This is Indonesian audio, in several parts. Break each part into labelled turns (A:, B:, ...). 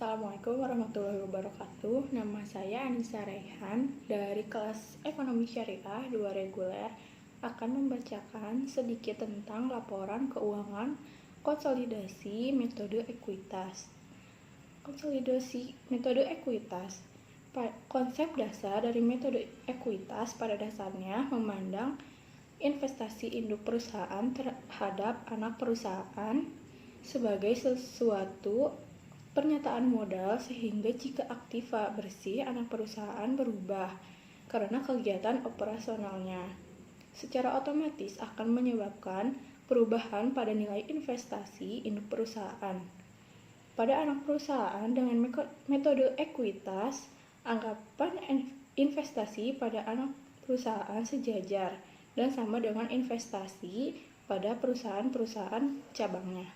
A: Assalamualaikum warahmatullahi wabarakatuh. Nama saya Anissa Raihan dari kelas Ekonomi Syariah 2 reguler akan membacakan sedikit tentang laporan keuangan konsolidasi metode ekuitas. Konsolidasi metode ekuitas. Konsep dasar dari metode ekuitas pada dasarnya memandang investasi induk perusahaan terhadap anak perusahaan sebagai sesuatu pernyataan modal, sehingga jika aktiva bersih anak perusahaan berubah karena kegiatan operasionalnya, secara otomatis akan menyebabkan perubahan pada nilai investasi induk perusahaan. Pada anak perusahaan dengan metode ekuitas, anggapan investasi pada anak perusahaan sejajar dan sama dengan investasi pada perusahaan-perusahaan cabangnya.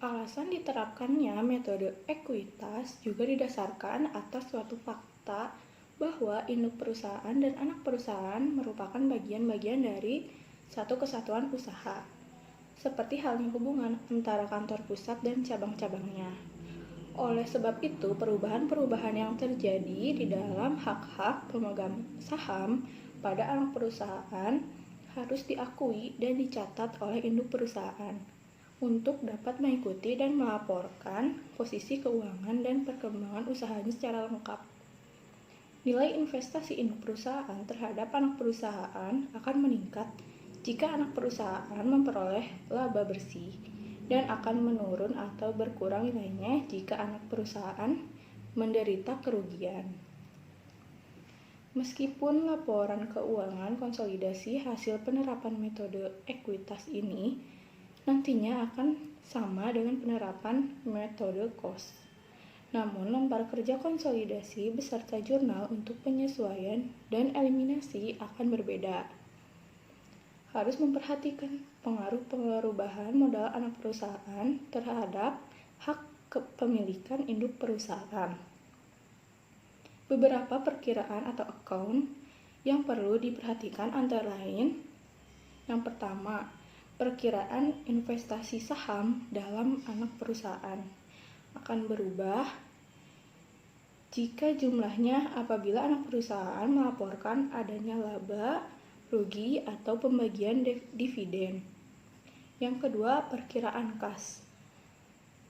A: Alasan diterapkannya metode ekuitas juga didasarkan atas suatu fakta bahwa induk perusahaan dan anak perusahaan merupakan bagian-bagian dari satu kesatuan usaha, seperti halnya hubungan antara kantor pusat dan cabang-cabangnya. Oleh sebab itu, perubahan-perubahan yang terjadi di dalam hak-hak pemegang saham pada anak perusahaan harus diakui dan dicatat oleh induk perusahaan untuk dapat mengikuti dan melaporkan posisi keuangan dan perkembangan usahanya secara lengkap. Nilai investasi induk perusahaan terhadap anak perusahaan akan meningkat jika anak perusahaan memperoleh laba bersih, dan akan menurun atau berkurang nilainya jika anak perusahaan menderita kerugian. Meskipun laporan keuangan konsolidasi hasil penerapan metode ekuitas ini nantinya akan sama dengan penerapan metode KOS. Namun, lembar kerja konsolidasi beserta jurnal untuk penyesuaian dan eliminasi akan berbeda. Harus memperhatikan pengaruh perubahan modal anak perusahaan terhadap hak kepemilikan induk perusahaan. Beberapa perkiraan atau account yang perlu diperhatikan antara lain: yang pertama, perkiraan investasi saham dalam anak perusahaan akan berubah jika jumlahnya apabila anak perusahaan melaporkan adanya laba, rugi, atau pembagian dividen. Yang kedua, perkiraan kas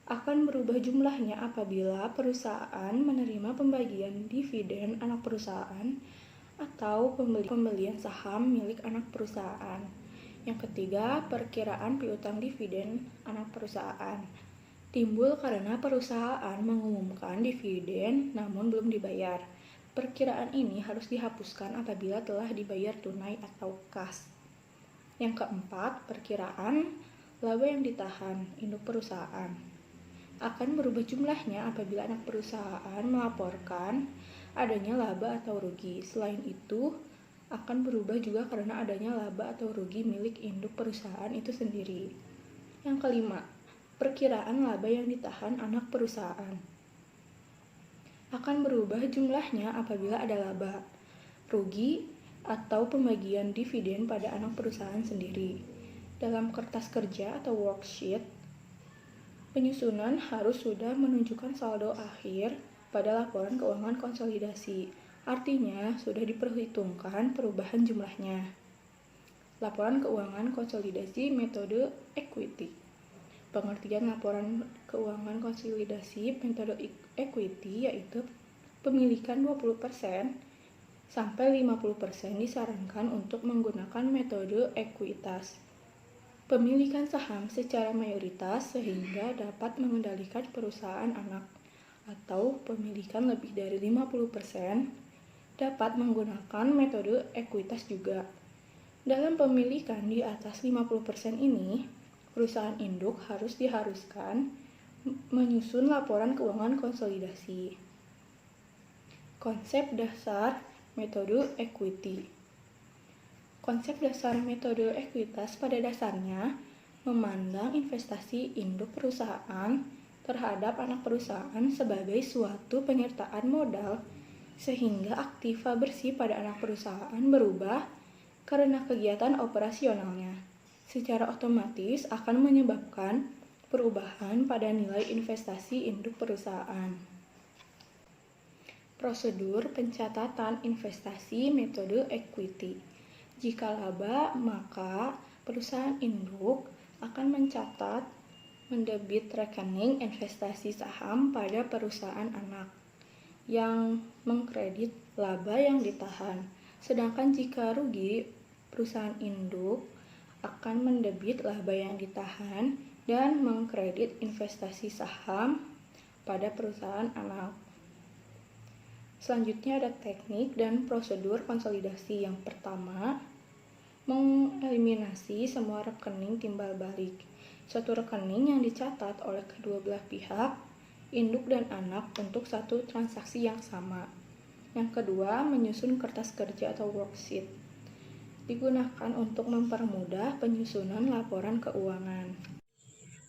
A: akan berubah jumlahnya apabila perusahaan menerima pembagian dividen anak perusahaan atau pembelian saham milik anak perusahaan. Yang ketiga, perkiraan piutang dividen anak perusahaan timbul karena perusahaan mengumumkan dividen namun belum dibayar. Perkiraan ini harus dihapuskan apabila telah dibayar tunai atau kas. Yang keempat, perkiraan laba yang ditahan induk perusahaan akan berubah jumlahnya apabila anak perusahaan melaporkan adanya laba atau rugi. Selain itu, akan berubah juga karena adanya laba atau rugi milik induk perusahaan itu sendiri. Yang kelima, perkiraan laba yang ditahan anak perusahaan akan berubah jumlahnya apabila ada laba, rugi, atau pembagian dividen pada anak perusahaan sendiri. Dalam kertas kerja atau worksheet, penyusunan harus sudah menunjukkan saldo akhir pada laporan keuangan konsolidasi. Artinya, sudah diperhitungkan perubahan jumlahnya. Laporan keuangan konsolidasi metode equity. Pengertian laporan keuangan konsolidasi metode equity yaitu pemilikan 20% sampai 50% disarankan untuk menggunakan metode ekuitas. Pemilikan saham secara mayoritas sehingga dapat mengendalikan perusahaan anak, atau pemilikan lebih dari 50% dapat menggunakan metode ekuitas juga. Dalam pemilikan di atas 50% ini, perusahaan induk diharuskan menyusun laporan keuangan konsolidasi. Konsep dasar metode equity. Konsep dasar metode ekuitas pada dasarnya memandang investasi induk perusahaan terhadap anak perusahaan sebagai suatu penyertaan modal, sehingga aktiva bersih pada anak perusahaan berubah karena kegiatan operasionalnya. Secara otomatis akan menyebabkan perubahan pada nilai investasi induk perusahaan. Prosedur pencatatan investasi metode equity. Jika laba, maka perusahaan induk akan mencatat mendebit rekening investasi saham pada perusahaan anak yang mengkredit laba yang ditahan. Sedangkan jika rugi, perusahaan induk akan mendebit laba yang ditahan dan mengkredit investasi saham pada perusahaan anak. Selanjutnya ada teknik dan prosedur konsolidasi. Yang pertama, mengeliminasi semua rekening timbal balik. Suatu rekening yang dicatat oleh kedua belah pihak, induk dan anak, untuk satu transaksi yang sama. Yang kedua, menyusun kertas kerja atau worksheet. Digunakan untuk mempermudah penyusunan laporan keuangan.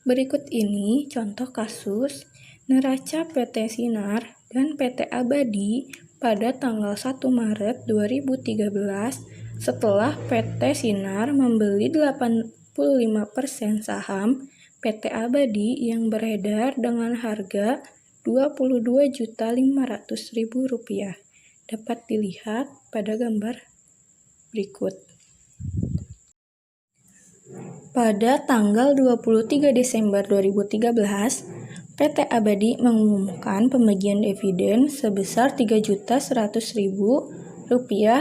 A: Berikut ini contoh kasus neraca PT Sinar dan PT Abadi pada tanggal 1 Maret 2013 setelah PT Sinar membeli 85% saham PT Abadi yang beredar dengan harga Rp22.500.000. Dapat dilihat pada gambar berikut. Pada tanggal 23 Desember 2013, PT Abadi mengumumkan pembagian dividen sebesar Rp3.100.000,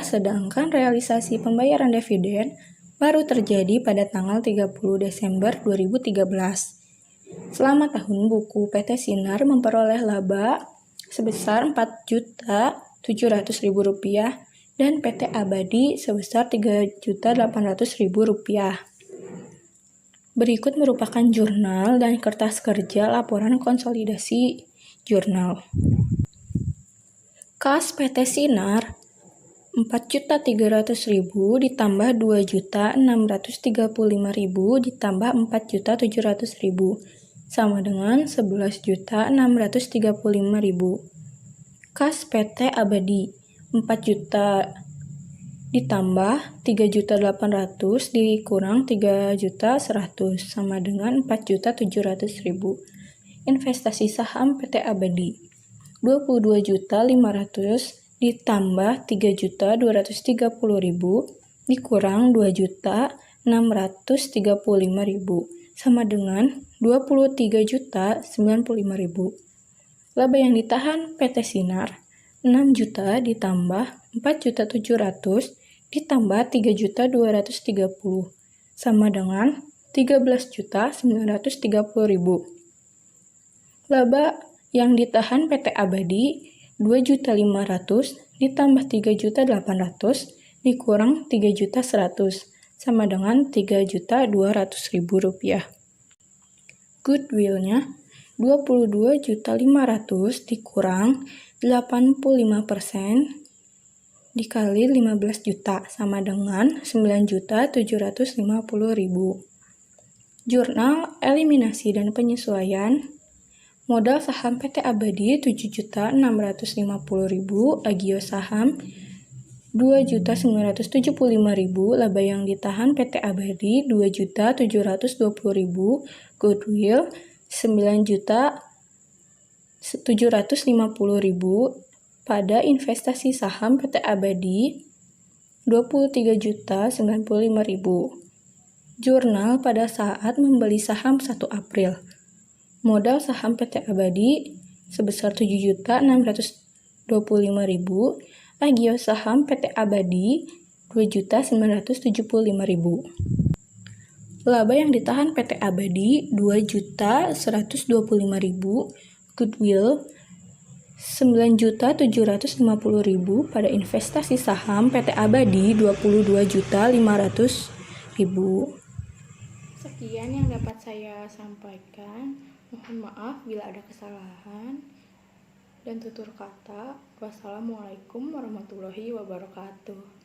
A: sedangkan realisasi pembayaran dividen baru terjadi pada tanggal 30 Desember 2013. Selama tahun buku, PT Sinar memperoleh laba sebesar Rp4.700.000 dan PT Abadi sebesar Rp3.800.000. Berikut merupakan jurnal dan kertas kerja laporan konsolidasi jurnal. Kas PT Sinar Rp4.300.000 ditambah Rp2.635.000 ditambah Rp4.700.000 sama dengan Rp11.635.000. Kas PT Abadi 4 juta ditambah 3.800.000 dikurang 3.100.000 sama dengan 4.700.000. Investasi saham PT Abadi 22.500.000 ditambah 3.230.000 dikurang 2.635.000 sama dengan 23.095.000. Laba yang ditahan PT Sinar 6 juta ditambah 4.700.000 ditambah 3.230.000 sama dengan 13.930.000. Laba yang ditahan PT Abadi 2.500.000 ditambah 3.800.000 dikurang 3.100.000 sama dengan Rp3.200.000. Goodwill-nya 22.500.000 dikurang 85% dikali 15 juta sama dengan 9.750.000. Jurnal eliminasi dan penyesuaian. Modal saham PT Abadi 7.650.000, agio saham 2.975.000, laba yang ditahan PT Abadi 2.720.000, goodwill 9.750.000. Pada investasi saham PT Abadi 23.095.000. Jurnal pada saat membeli saham 1 April. Modal saham PT Abadi sebesar 7.625.000, agio saham PT Abadi 2.975.000. Laba yang ditahan PT Abadi 2.125.000, goodwill 9.750.000. Pada investasi saham PT Abadi 22.500.000. Sekian yang dapat saya sampaikan. Mohon maaf bila ada kesalahan dan tutur kata. Wassalamualaikum warahmatullahi wabarakatuh.